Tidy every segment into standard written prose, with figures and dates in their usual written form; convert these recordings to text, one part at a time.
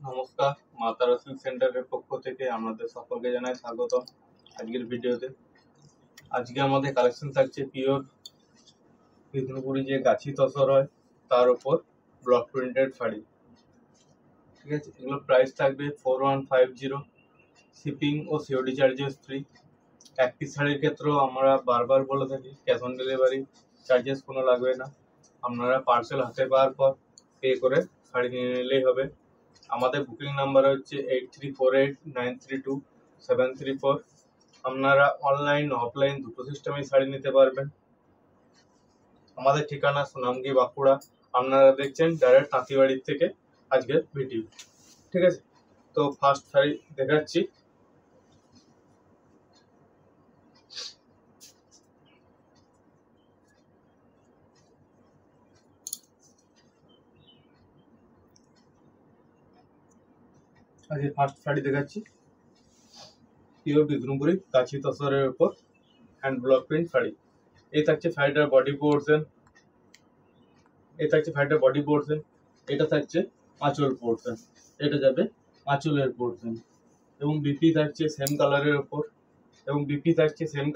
নমস্কার, মা তারা সিল্ক সেন্টারের পক্ষ থেকে আমাদের সকলকে জানাই স্বাগতম। আজকের ভিডিওতে আজকে আমাদের কালেকশন থাকছে পিওর বিষ্ণুপুরি যে গাছি তসর হয় তার উপর ব্লক প্রিন্টেড শাড়ি। ঠিক আছে, এগুলোর প্রাইস থাকবে 4150। শিপিং ও সিওডি চার্জেস ফ্রি। এক পিস শাড়ির ক্ষেত্রেও আমরা বারবার বলে থাকি ক্যাশ অন ডেলিভারি চার্জেস কোনো লাগবে না। আপনারা পার্সেল হাতে পাওয়ার পর পে করে শাড়ি নিয়ে নিলেই হবে। আমাদের বুকিং নাম্বার হচ্ছে 8348932734। আপনারা অনলাইন অফলাইন দুটো সিস্টেমে শাড়ি নিতে পারবেন। আমাদের ঠিকানা সোনামগি বাঁকুড়া। আপনারা দেখছেন ডাইরেক্ট তাঁতিবাড়ির থেকে আজকের ভিডিও। ঠিক আছে, তো ফার্স্ট শাড়ি দেখাচ্ছি। আজকে ফার্স্ট শাড়ি দেখাচ্ছি পিওর বিষ্ণুপুরি কাছি তসরের উপর হ্যান্ড ব্লক প্রিন্ট শাড়ি। এই থাকছে শাড়িটার বডি পোর্শন। এটা থাকছে আঁচল পোর্শন। এটা যাবে আঁচলের পোর্শন এবং বিপি থাকছে সেম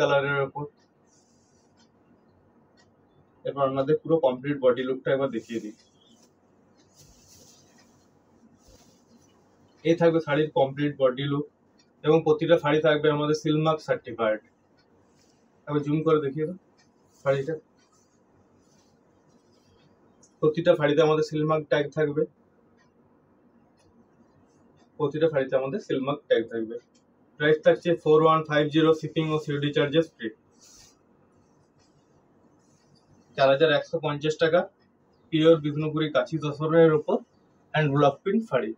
কালারের উপর এরপর আমাদের পুরো কমপ্লিট বডি লুকটা একবার দেখিয়ে দিই। এই থাকবে শাড়ির কমপ্লিট বডি লুক এবং প্রতিটা শাড়ি থাকবে আমাদের সিলমার্ক সার্টিফাইড। এবার জুম করে দেখিয়ে দাও শাড়িটা। প্রতিটা শাড়িতে আমাদের সিলমার্ক ট্যাগ থাকবে। প্রাইস থাকছে 4150। শিপিং ও সিওডি চার্জেস ফ্রি। 4150 টাকা পিওর বিষ্ণুপুরি কাছি তসরের উপর হ্যান্ড ব্লক প্রিন্ট শাড়ি।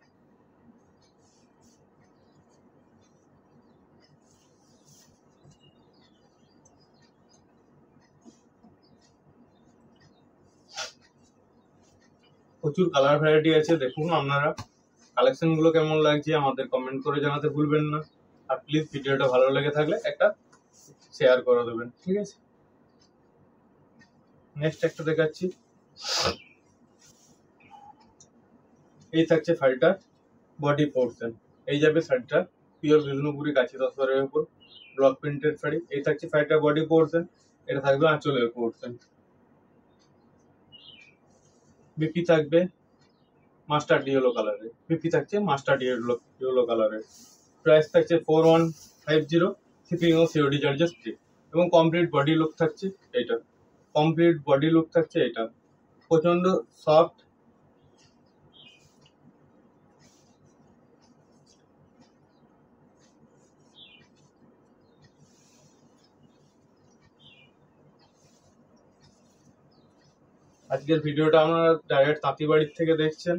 প্রচুর কালার ভ্যারাইটি আছে, দেখুন আপনারা কালেকশন গুলো কেমন লাগছে আমাদের কমেন্ট করে জানাতে ভুলবেন না। আর প্লিজ ভিডিওটা ভালো লেগে থাকলে একটা শেয়ার করে দেবেন। ঠিক আছে, নেক্সট একটা দেখাচ্ছি। এই থাকছে শাড়িটার বডি পোর্শন। এই যাবে শাড়িটা পিওর বিষ্ণুপুরি কাছি তসরের উপর ব্লক প্রিন্টেড শাড়ি। এই থাকছে শাড়িটার বডি পোর্শন। এটা থাকবে আঁচলের পোর্শন। বিপি থাকবে মাস্টার্ড ইয়েলো কালারের। প্রাইস থাকছে 4150। শিপিং ও সিওডি চার্জেস ফ্রি এবং কমপ্লিট বডি লুক থাকছে এটা। প্রচন্ড সফট। আজকের ভিডিওটা আপনারা ডাইরেক্ট তাঁতিবাড়ির থেকে দেখছেন।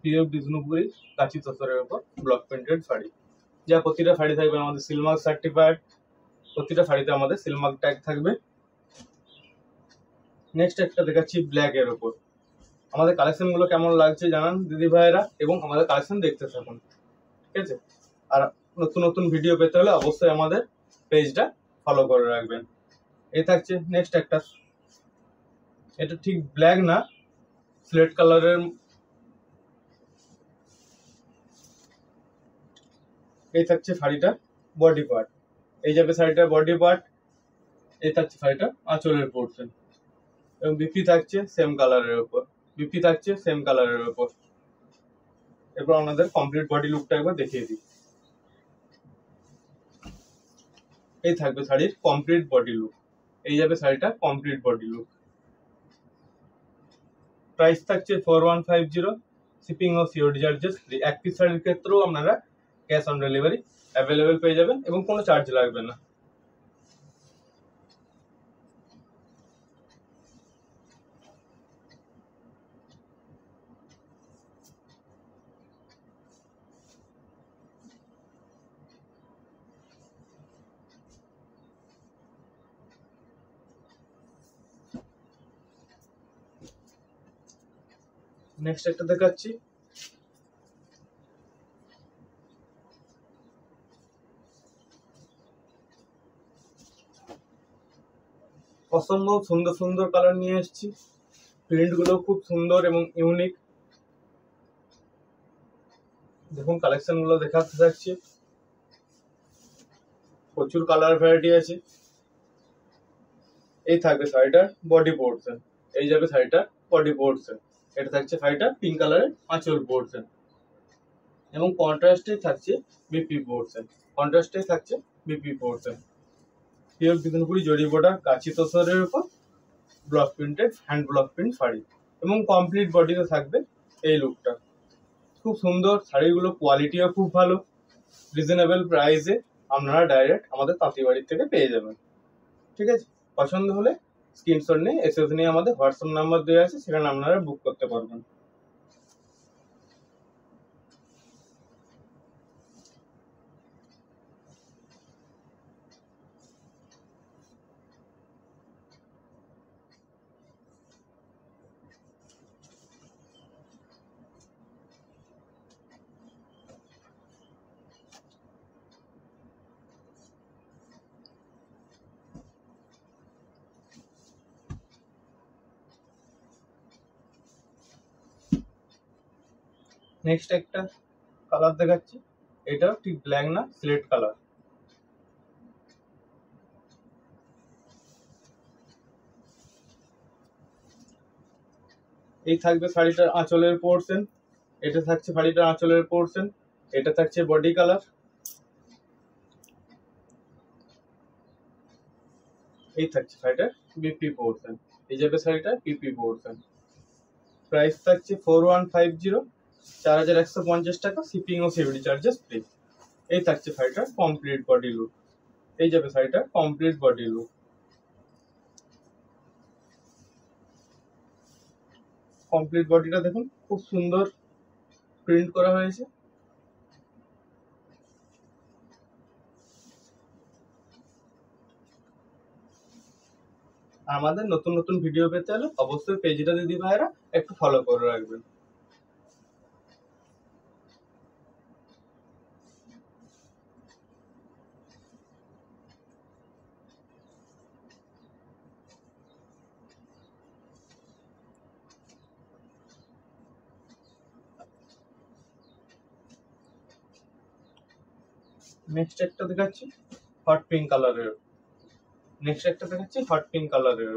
পিওর বিষ্ণুপুরি কাঁচি তসরের উপর ব্লক প্রিন্টেড শাড়ি, যা প্রতিটা শাড়ি থাকবে আমাদের সিলমার্ক সার্টিফাইড। প্রতিটা শাড়িতে আমাদের সিলমার্ক ট্যাগ থাকবে। নেক্সট একটা দেখাচ্ছি ব্ল্যাক এর উপর। আমাদের কালেকশন গুলো কেমন লাগছে জানান দিদি ভাইয়েরা এবং আমাদের কালেকশন দেখতে থাকুন। ঠিক আছে, আর নতুন নতুন ভিডিও পেতে হলে অবশ্যই আমাদের পেজটা ফলো করে রাখবেন। এই থাকছে নেক্সট একটা। এটা ঠিক ব্ল্যাক না, স্লেট কালারের। এই থাকছে শাড়িটা বডি পার্ট। এই যাবে শাড়িটার বডি পার্ট। এই থাকছে শাড়িটা আঁচলের পোর্শন এবং বিপি থাকছে সেম কালারের উপর। এরপর আমাদের কমপ্লিট বডি লুকটা একবার দেখিয়ে দিই। এই থাকবে শাড়ির কমপ্লিট বডি লুক। এই যাবে শাড়িটা কমপ্লিট বডি লুক। প্রাইস থাকছে 4150। শিপিং ও সিওডি চার্জেস ফ্রি। এক পিস শাড়ির ক্ষেত্রেও আপনারা ক্যাশ অন ডেলিভারি অ্যাভেলেবেল পেয়ে যাবেন এবং কোনো চার্জ লাগবে না। নেক্সট একটা দেখাচ্ছি। অসম্ভব সুন্দর সুন্দর কালার নিয়ে এসেছি, প্রিন্টগুলো খুব সুন্দর এবং ইউনিক। দেখুন কালেকশনগুলো দেখাতে থাকছি, প্রচুর কালার ভ্যারাইটি আছে। এই থাকবে শাড়িটার বডি পোর্শন, এই যাবে শাড়িটার বডি পোর্শন। এটা থাকছে শাড়িটার পিঙ্ক কালারের আঁচল পোর্শন এবং কন্ট্রাস্টে থাকছে বিপি পোর্শন, কন্ট্রাস্টে থাকছে বিপি পোর্শন। পিওর বিষ্ণুপুরি জরি বর্ডার কাঁচি তসরের উপর block printed hand block print sari এবং কমপ্লিট বডিতে থাকবে এই লুকটা। খুব সুন্দর শাড়িগুলো, কোয়ালিটিও খুব ভালো, রিজনেবল প্রাইসে আপনারা ডাইরেক্ট আমাদের তাঁতিবাড়ির থেকে পেয়ে যাবেন। ঠিক আছে, পছন্দ হলে স্ক্রিনশট নিয়ে এসএস নিয়ে আমাদের হোয়াটসঅ্যাপ নাম্বার দেওয়া আছে, সেখানে আপনারা বুক করতে পারবেন। নেক্সট একটা কালার দেখাচ্ছি, এটাও ঠিক ব্ল্যাক না, সিলেট কালার। এই থাকবে শাড়িটার আঁচলের পোর্শন, এটা থাকছে শাড়িটার আঁচলের পোর্শন, এটা থাকছে বডি কালার। এই থাকছে শাড়িটার বিপি পোর্শন, এই যাবে শাড়িটার পিপি পোর্শন। প্রাইস থাকছে 4150, 4150 টাকা, শিপিং ও সিভিল চার্জেস ফ্রি। এই থাকছে শাড়িটার কমপ্লিট বডি লুক, এই যাবে শাড়িটার কমপ্লিট বডি লুক। কমপ্লিট বডিটা দেখুন, খুব সুন্দর প্রিন্ট করা হয়েছে। আমাদের নতুন নতুন ভিডিও পেতে হলে অবশ্যই পেজটা দিদি ভাইরা একটু ফলো করে রাখবেন। নেক্সট একটা দেখাচ্ছি হট পিঙ্ক কালারের,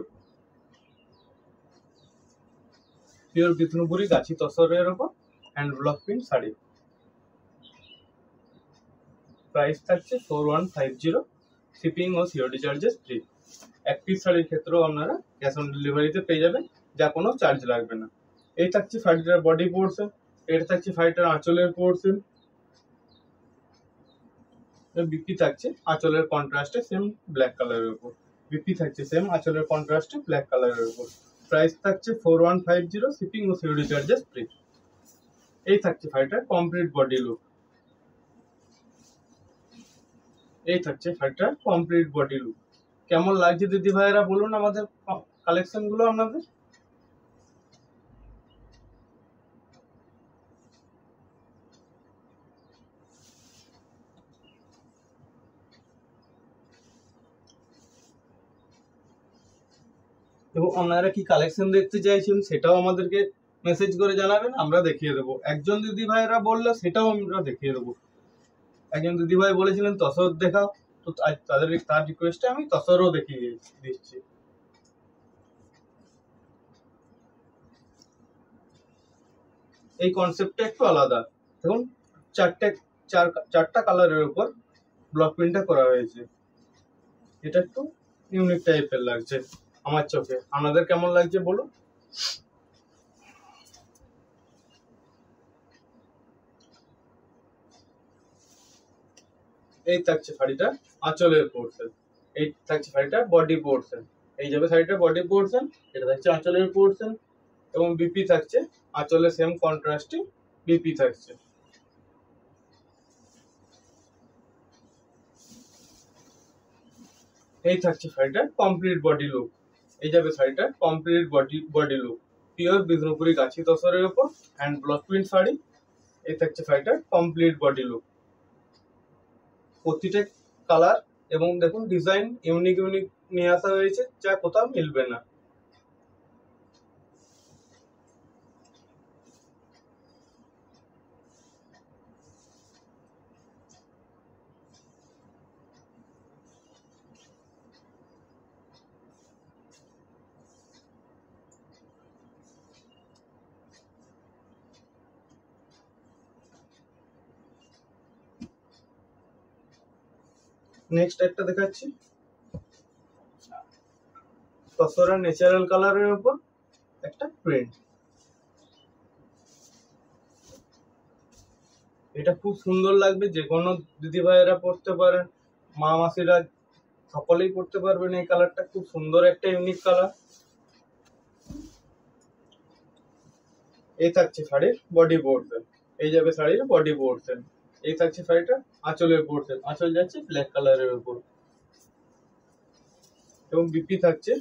পিওর বিষ্ণুপুরি গাছি তসরের উপর hand block print sari. Price থাকছে 4150, শিপিং ও সিওডি চার্জেস ফ্রি। এক পিস শাড়ির ক্ষেত্রেও আপনারা ক্যাশ অন ডেলিভারিতে পেয়ে যাবেন, যা কোনো চার্জ লাগবে না। এই থাকছে শাড়িটার বডি পোর্শন, এটা থাকছে শাড়িটার আঁচলের পোর্শন, বিপি থাকছে আঁচলের কন্ট্রাস্টে সেম ব্ল্যাক কালারের উপর, বিপি থাকছে সেম আঁচলের কন্ট্রাস্টে ব্ল্যাক কালারের উপর। প্রাইস থাকছে 4150, শিপিং ও সিওডি চার্জেস ফ্রি। এই থাকছে শাড়িটার কমপ্লিট বডি লুক, এই থাকছে শাড়িটার কমপ্লিট বডি লুক। কেমন লাগছে দিদি ভাইয়েরা বলুন আমাদের কালেকশন গুলো আপনাদের। এবং আপনারা কি কালেকশন দেখতে চাইছেন সেটাও আমাদেরকে মেসেজ করে জানাবেন, আমরা দেখিয়ে দেবো। একজন দিদি ভাইয়েরা বললে সেটাও আমরা দেখিয়ে দেবো। একজন দিদি ভাই বলেছিলেন তসর দেখাও, তো তার রিকোয়েস্টে আমি তসরও দেখিয়ে দিচ্ছি। এই কনসেপ্টটা একটু আলাদা, দেখুন চারটা কালারের উপর ব্লক প্রিন্টটা করা হয়েছে। এটা একটু ইউনিক টাইপের লাগছে আমার চোখে, আপনাদের কেমন লাগছে বলুন। এই থাকছে শাড়িটা আঁচলের পোর্শন, এই থাকছে শাড়িটা বডি পোর্শন, এই যাবে শাড়িটা বডি পোর্শন, এটা থাকছে আঁচলের পোর্শন এবং বিপি থাকছে আঁচলে সেম কন্ট্রাস্টে বিপি থাকছে। এই থাকছে শাড়িটার কমপ্লিট বডি লুক, এই যাবে শাড়িটার complete body look. Pure Bishnupuri গাছি তসরের উপর হ্যান্ড ব্লক প্রিন্ট শাড়ি। এই থাকছে শাড়িটার কমপ্লিট বডি লুক। প্রতিটা কালার এবং দেখুন ডিজাইন ইউনিক নিয়ে আসা হয়েছে, যা কোথাও মিলবে না। নেক্সট একটা দেখাচ্ছি, তসরা ন্যাচারাল কালারের উপর একটা প্রিন্ট। এটা খুব সুন্দর লাগবে, যে কোনো দিদি ভাইয়েরা পড়তে পারেন, মা মাসিরা সকলেই পড়তে পারবেন। এই কালারটা খুব সুন্দর একটা ইউনিক কালার। এই থাকছে শাড়ির বডি পোর্শন, এই যাবে শাড়ির বডি পোর্শন। এই থাকছে শাড়িটা আঁচলের পোর্শন, আঁচল যাচ্ছে ব্ল্যাক কালারের উপর, এবং বিপি থাকছে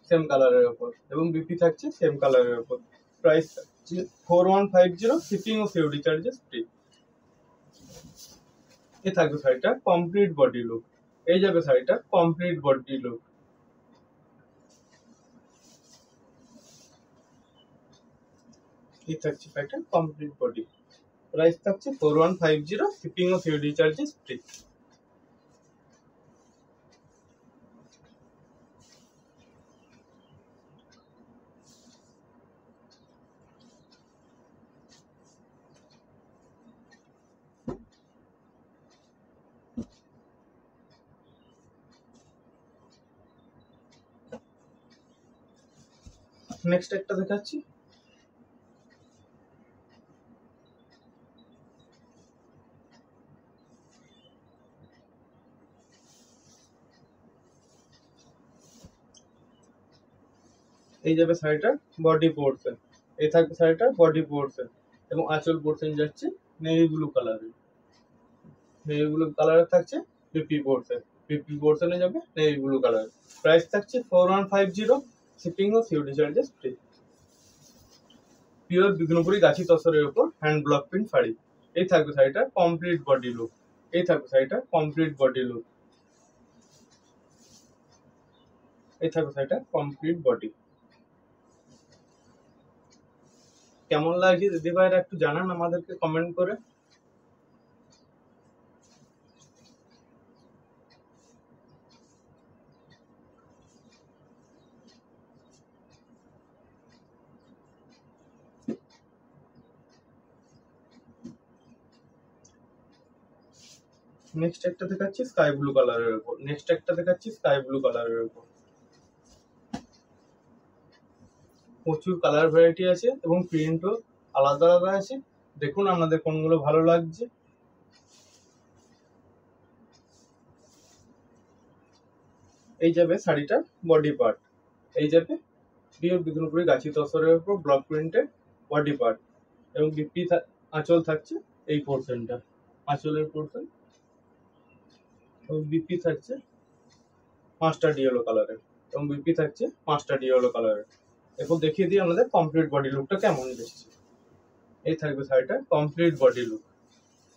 সেম কালারের উপর, এবং বিপি থাকছে সেম কালারের উপর। প্রাইস থাকছে 4150, শিপিং ও সিওডি চার্জেস ফ্রি। এই থাকবে শাড়িটা কমপ্লিট বডি লুক। এই যাবে শাড়িটা কমপ্লিট বডি লুক। এই থাকছে শাড়িটা কমপ্লিট বডি। প্রাইস থাকছে 4150, শিপিং ও সিওডি চার্জেস ফ্রি। নেক্সট একটা দেখাচ্ছি, এই যাবে শাড়িটার বডি পোর্শন। এই থাকবে শাড়িটার বডি পোর্শন, এবং আঁচল পোর্শন যাচ্ছে নেভি ব্লু কালারের। নেভি ব্লু কালারের থাকছে পিপি পোর্শন, পিপি পোর্শনে যাবে নেভি ব্লু কালার। প্রাইস থাকছে 4150, শিপিং ও COD charges free. Pure Bishnupuri গাছি তসরের উপর হ্যান্ড ব্লক প্রিন্ট শাড়ি। এই থাকবে শাড়িটার কমপ্লিট বডি লুক। এই থাকবে শাড়িটার কমপ্লিট বডি লুক। এই থাকবে শাড়িটার কমপ্লিট বডি। কেমন লাগছে দিদি ভাইরা একটু জানান আমাদেরকে কমেন্ট করে। নেক্সট একটা দেখাচ্ছি স্কাই ব্লু কালারের উপর। নেক্সট একটা দেখাচ্ছি স্কাই ব্লু কালারের উপর। প্রচুর কালার ভ্যারাইটি আছে এবং প্রিন্টও আলাদা আলাদা আছে। দেখুন আপনাদের কোনগুলো ভালো লাগছে। এই যাবে শাড়িটার বডি পার্ট। এই যাবে পিওর বিষ্ণুপুরি গাছি তসরের উপর ব্লক প্রিন্টের বডি পার্ট, এবং বিপি আঁচল থাকছে এই পোর্শনটা, আঁচলের পোর্শন, এবং বিপি থাকছে মাস্টার্ড ইয়েলো কালারের, এবং বিপি থাকছে মাস্টার্ড ইয়েলো কালারের। এখন দেখিয়ে দিই আমাদের কমপ্লিট বডি লুকটা কেমন এসেছে। এই থাকবে শাড়িটা কমপ্লিট বডি লুক।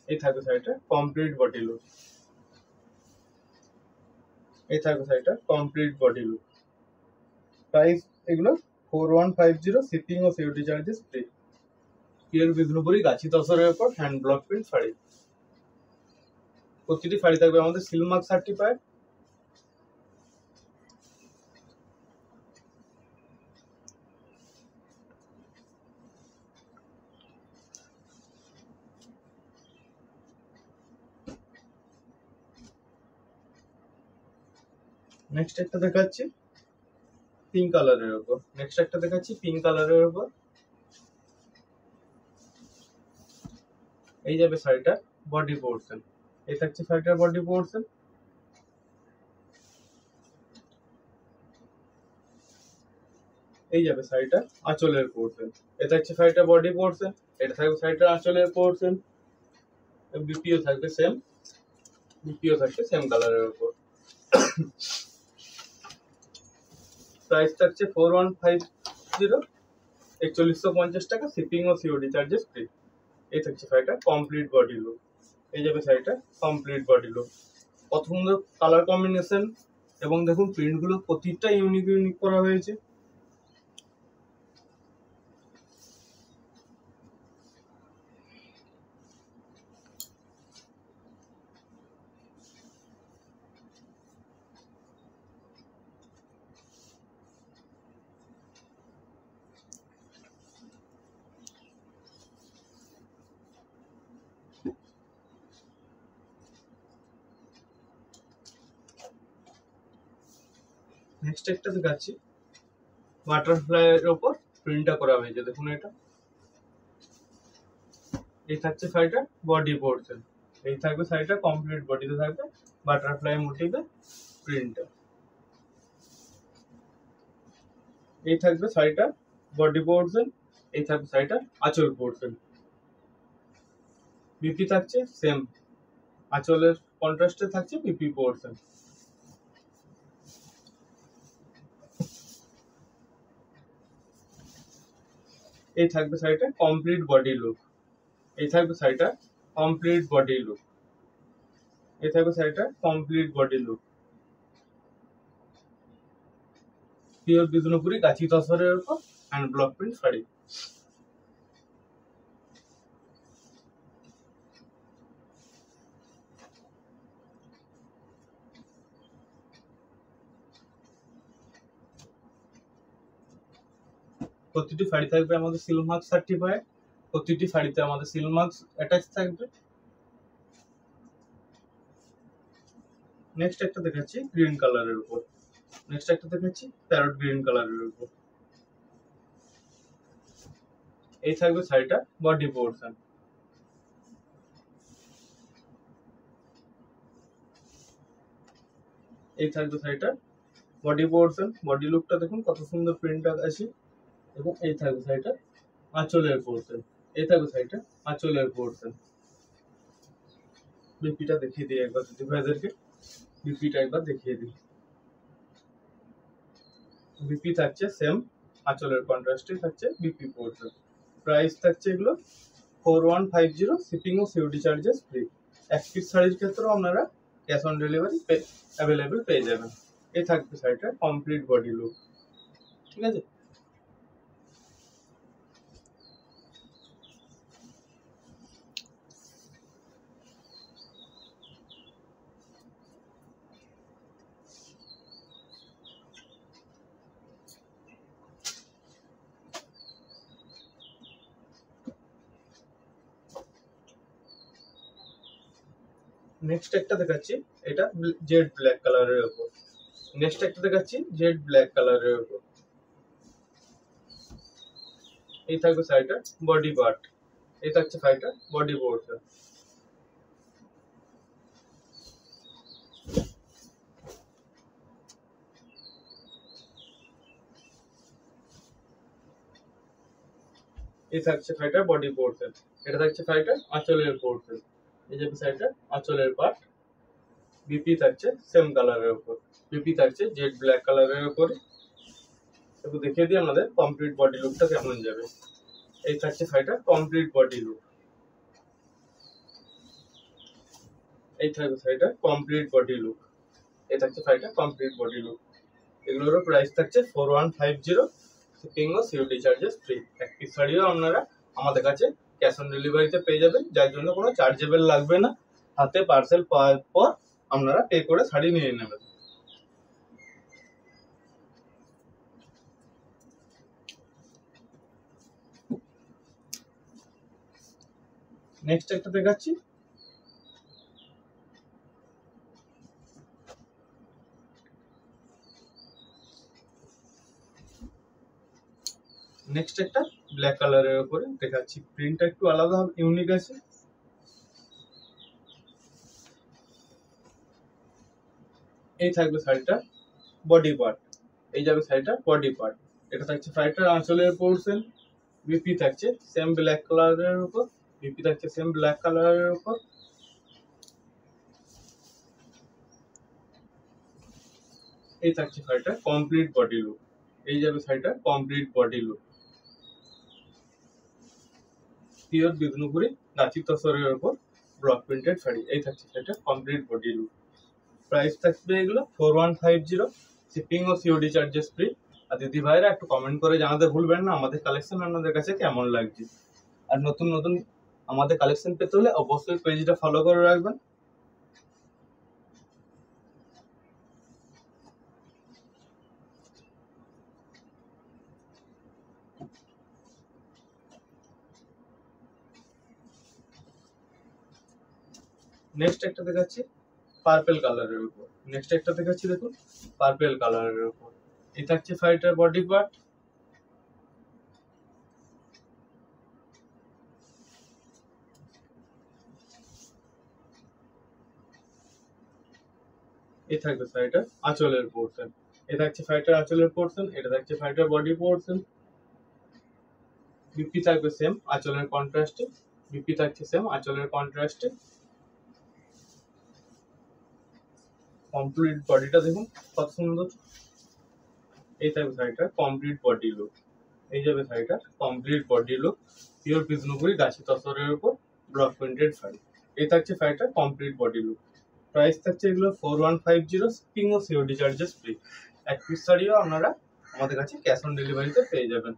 এই থাকবে শাড়িটা কমপ্লিট বডি লুক। এই থাকবে শাড়িটা কমপ্লিট বডি লুক। প্রাইস এগুলো 4150, শিপিং ও COD charges free. Pure Bishnupuri গাছি তসরের উপর হ্যান্ড ব্লক প্রিন্ট শাড়ি। প্রতিটি শাড়ি থাকবে আমাদের সিল মার্ক সার্টিফাইড। নেক্সট একটা দেখাচ্ছি পিঙ্ক কালারের উপর। নেক্সট একটা দেখাচ্ছি পিঙ্ক কালারের উপর। এই যাবে শাড়িটার বডি পোর্শন। এই থাকছে শাড়িটার বডি পোর্শন। এই যাবে শাড়িটা আঁচলের পোর্শন। এটা হচ্ছে শাড়িটার বডি পোর্শন। এটা থাকবে শাড়িটার আঁচলের পোর্শন। বিপিও থাকবে সেম, বিপিও থাকবে সেম কালারের উপর। প্রাইস থাকছে 4150, 4150 টাকা, শিপিং ও সিওডি চার্জেস ফ্রি। এই থাকছে শাড়িটা কমপ্লিট বডি লুক। এই যাবে শাড়িটা কমপ্লিট বডি লুক। কত সুন্দর কালার কম্বিনেশন, এবং দেখুন প্রিন্টগুলো প্রতিটা ইউনিক ইউনিক করা হয়েছে। নেক্সট একটা দেখাচ্ছি, বাটারফ্লাই এর উপর প্রিন্টটা করা হয়েছে। দেখুন এটা, এই থাকছে শাড়িটার বডি পোর্শন, এই থাকবে শাড়িটা কমপ্লিট বডিতে থাকবে বাটারফ্লাই মোটিভে প্রিন্টটা। এই থাকবে শাড়িটার বডি পোর্শন, এই থাকবে শাড়িটার আঁচল পোর্শন। বিপি থাকছে সেম, আঁচলের কন্ট্রাস্টে থাকছে বিপি পোর্শন। এই থাকবে শাড়িটা কমপ্লিট বডি লুক, এই থাকবে শাড়িটা কমপ্লিট বডি লুক, এই থাকবে শাড়িটা complete body look. Pure Bishnupuri গাছি তসরের উপর হ্যান্ড ব্লক প্রিন্ট শাড়ি। প্রতিটি শাড়ি থাকবে আমাদের সিল মার্ক সার্টিফাইড, প্রতিটি শাড়িতে আমাদের সিল মার্কস অ্যাটাচ থাকবে। নেক্সট একটা দেখাচ্ছি গ্রিন কালারের উপর, নেক্সট একটা দেখাচ্ছি প্যারট গ্রিন কালারের উপর। এই থাকবে শাড়িটা বডি পোর্শন, এই থাকবে শাড়িটা বডি পোর্শন। বডি লুকটা দেখুন কত সুন্দর প্রিন্ট আছে। এবং এই থাকবে শাড়িটা আঁচলের পোর্শন, এই থাকবে শাড়িটা আঁচলের পোর্শন। বিপিটা দেখিয়ে দিই একবার দিদি ভাইদেরকে, বিপিটা একবার দেখিয়ে দিই। বিপি থাকছে সেম, আঁচলের কন্ট্রাস্টে থাকছে বিপি পোর্শন। প্রাইস থাকছে এগুলো 4150, শিপিং ও সিওডি চার্জেস ফ্রি। এক পিস শাড়ির ক্ষেত্রেও আপনারা ক্যাশ অন ডেলিভারি অ্যাভেলেবেল পেয়ে যাবেন। এই থাকবে শাড়িটা কমপ্লিট বডি লুক, ঠিক আছে। নেক্সট একটা দেখাচ্ছি, এটা জেড ব্ল্যাক কালারের উপর। নেক্সট একটা দেখাচ্ছি জেড ব্ল্যাক কালারের উপর। এই থাকবে শাড়িটা বডি পার্ট, এই থাকছে শাড়িটা বডি পোর্শন। এই থাকছে শাড়িটার বডি পোর্শন, এটা থাকছে শাড়িটার আঁচলের পোর্শন। এই যে শাড়িটা আঁচলের পার্ট। বিপি থাকছে সেম কালারের উপর, বিপি থাকছে জেড ব্ল্যাক কালারের উপরে। একটু দেখিয়ে দিই আমাদের কমপ্লিট বডি লুকটা কেমন যাবে। এই থাকছে শাড়িটা কমপ্লিট বডি লুক, এই থাকবে শাড়িটা কমপ্লিট বডি লুক, এই থাকছে শাড়িটা কমপ্লিট বডি লুক। এগুলোরও প্রাইস থাকছে 4150, শিপিং ও সিওডি চার্জেস ফ্রি। এক পিস শাড়িও আপনারা আমাদের কাছে ক্যাশ অন ডেলিভারিতে পেয়ে যাবেন, যার জন্য কোনো চার্জেবল লাগবে না। হাতে পার্সেল পাওয়ার পর আপনারা পে করে শাড়ি নিয়ে নেবেন। নেক্সট একটা দেখাচ্ছি, নেক্সট একটা ব্ল্যাক কালারের উপরে দেখাচ্ছি। প্রিন্টটা একটু আলাদা ইউনিক আছে। এই থাকবে শাড়িটা বডি পার্ট, এই যাবে শাড়িটা বডি পার্ট। এটা থাকছে শাড়িটার আঁচলের পোর্শন। বিপি থাকছে সেম ব্ল্যাক কালারের উপর, বিপি থাকছে সেম ব্ল্যাক কালারের উপর। এই থাকছে শাড়িটা কমপ্লিট বডি লুক, এই যাবে শাড়িটা complete body look. Pure Bishnupuri গাছি তসরের উপর ব্লক প্রিন্টেড শাড়ি। এই থাকছে শাড়িটা কমপ্লিট বডি লুক। প্রাইস থাকবে এগুলো 4150, শিপিং ও সিওডি চার্জেস ফ্রি। আর দিদি ভাইরা একটু কমেন্ট করে জানাতে ভুলবেন না আমাদের কালেকশন আপনাদের কাছে কেমন লাগছে। আর নতুন নতুন আমাদের কালেকশন পেতে হলে অবশ্যই পেজটা ফলো করে রাখবেন। নেক্সট একটা দেখাচ্ছি পার্পল কালারের উপর। নেক্সট একটা দেখাচ্ছি দেখুন পার্পল কালারের উপর। এটা হচ্ছে ফাইটার বডি পার্ট। এই থাকবে ফাইটার আঁচলের পোর্শন। এটা হচ্ছে ফাইটার আঁচলের পোর্শন, এটা থাকছে ফাইটার বডি পোর্শন। বিপি থাকবে সেম আঁচলের কন্ট্রাস্টে, বিপি থাকছে সেম আঁচলের কন্ট্রাস্টে। কমপ্লিট বডিটা দেখুন কত সুন্দর। এই থাকবে শাড়িটার কমপ্লিট বডি লুক। এই যাবে শাড়িটার complete body look, pure Bishnupuri গাছি তসরের উপর ব্লক প্রিন্টেড শাড়ি। এই থাকছে শাড়িটার কমপ্লিট বডি লুক। প্রাইস থাকছে এগুলো 4150, শিপিং ও সিওডি চার্জেস ফ্রি। এক পিস শাড়িও আপনারা আমাদের কাছে ক্যাশ অন ডেলিভারিতে পেয়ে যাবেন।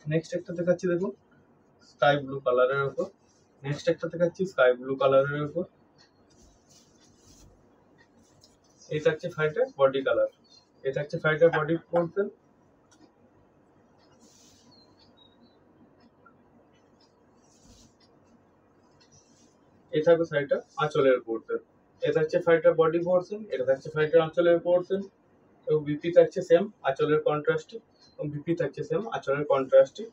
নেক্সট একটা দেখাচ্ছি দেখুন স্কাই ব্লু কালারের উপর। নেক্সট একটা দেখাচ্ছি স্কাই ব্লু কালারের উপর। এটা হচ্ছে ফাইটার বডি কালার। এটা হচ্ছে ফাইটার বডি পোর্শন। এটা থাকবে ফাইটার আঁচলের পোর্শন। এটা হচ্ছে ফাইটার বডি পোর্শন, এটা থাকছে ফাইটার আঁচলের পোর্শন। এবং বিপি থাকছে সেম আঁচলের কন্ট্রাস্টে, এবং বিপি থাকছে সেম আঁচলের কন্ট্রাস্টে।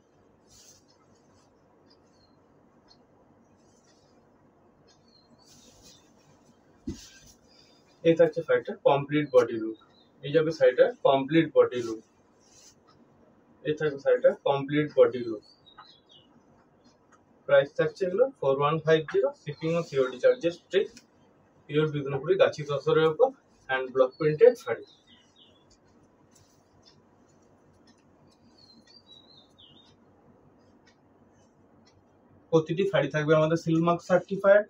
এই থাকছে শাড়িটার কমপ্লিট বডি লুক। এই যাবে শাড়িটার কমপ্লিট বডি লুক। এই থাকবে শাড়িটার কমপ্লিট বডি লুক। প্রাইস থাকছে এগুলো 4150, শিপিং ও COD charges free. Pure Bishnupuri গাছি তসরের উপর হ্যান্ড ব্লক প্রিন্টেড শাড়ি। প্রতিটি শাড়ি থাকবে আমাদের সিল্ক মার্ক সার্টিফাইড।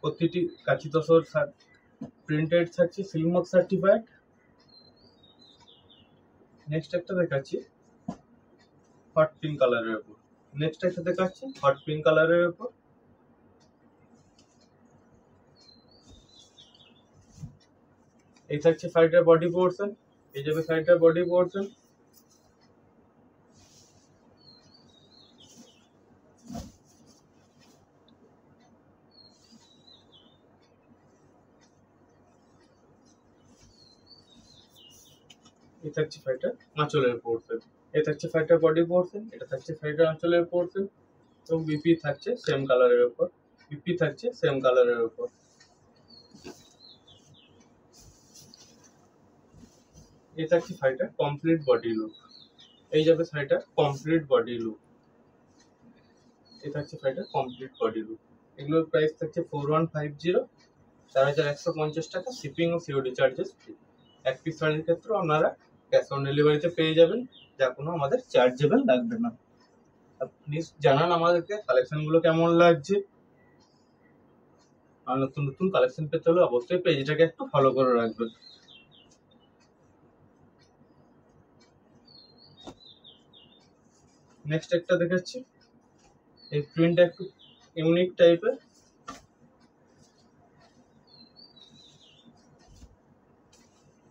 প্রতিটি গাছি তসর প্রিন্টেড থাকছে সিল্ক মার্ক সার্টিফাইড। নেক্সট একটা দেখাচ্ছি হট পিঙ্ক কালারের উপর। নেক্সট একটা দেখাচ্ছি হট পিঙ্ক কালারের উপর। এই থাকছে শাড়িটার বডি পোর্শন। এই যাবে শাড়িটার বডি পোর্শন। এই থাকছে শাড়িটার আঁচলের পোর্শন। এই থাকছে শাড়িটার বডি পোর্শন, এটা থাকছে শাড়িটার আঁচলের পোর্শন। এবং বিপি থাকছে সেম কালারের উপর, বিপি থাকছে সেম কালারের উপর। এই থাকছে শাড়িটার কমপ্লিট বডি লুক। এই যাবে শাড়িটার কমপ্লিট বডি লুক। এই থাকছে শাড়িটার কমপ্লিট বডি লুক। এগুলোর প্রাইস থাকছে 4150, 4150 টাকা, শিপিং ও সিওডি চার্জেস ফ্রি। এক পিস শাড়ির ক্ষেত্রে আপনারা ক্যাশ অন ডেলিভারিতে পেয়ে যাবেন, যা কোনো আমাদের চার্জেবল লাগবে না। প্লিজ জানান আমাদেরকে কালেকশন গুলো কেমন লাগছে। আর নতুন নতুন কালেকশন পেতে হলে অবশ্যই পেজটাকে একটু ফলো করে রাখবেন। নেক্সট একটা দেখাচ্ছি, এই প্রিন্টটা একটু ইউনিক টাইপের।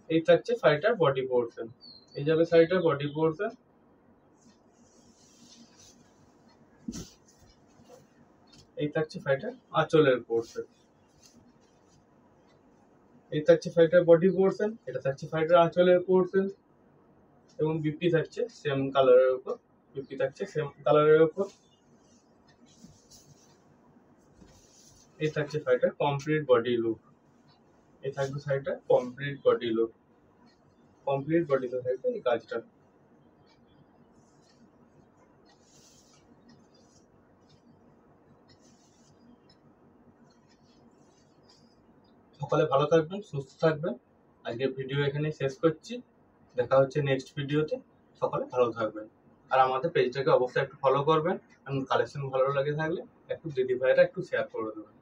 এই থাকছে শাড়িটার বডি পোর্শন। এই যাবে শাড়িটার বডি পোর্শন। এই থাকছে শাড়িটার আঁচলের পোর্শন। এই থাকছে শাড়িটার বডি পোর্শন, এটা থাকছে শাড়িটার আঁচলের পোর্শন। এবং বিপি থাকছে সেম কালারের উপর, বিপি থাকছে সেম কালারের উপর। এই থাকছে শাড়িটার কমপ্লিট বডি লুক। এই থাকবে শাড়িটার কমপ্লিট বডি লুক। কমপ্লিট বডিতে থাকবে এই কাজটা। সকলে ভালো থাকবেন, সুস্থ থাকবেন। আজকের ভিডিও এখানে শেষ করছি। দেখা হচ্ছে নেক্সট ভিডিওতে। সকলে ভালো থাকবেন। আর আমাদের পেজটাকে অবশ্যই একটু ফলো করবেন। কালেকশন ভালো লাগে থাকলে একটু দিদি ভাইরা একটু শেয়ার করে দেবেন।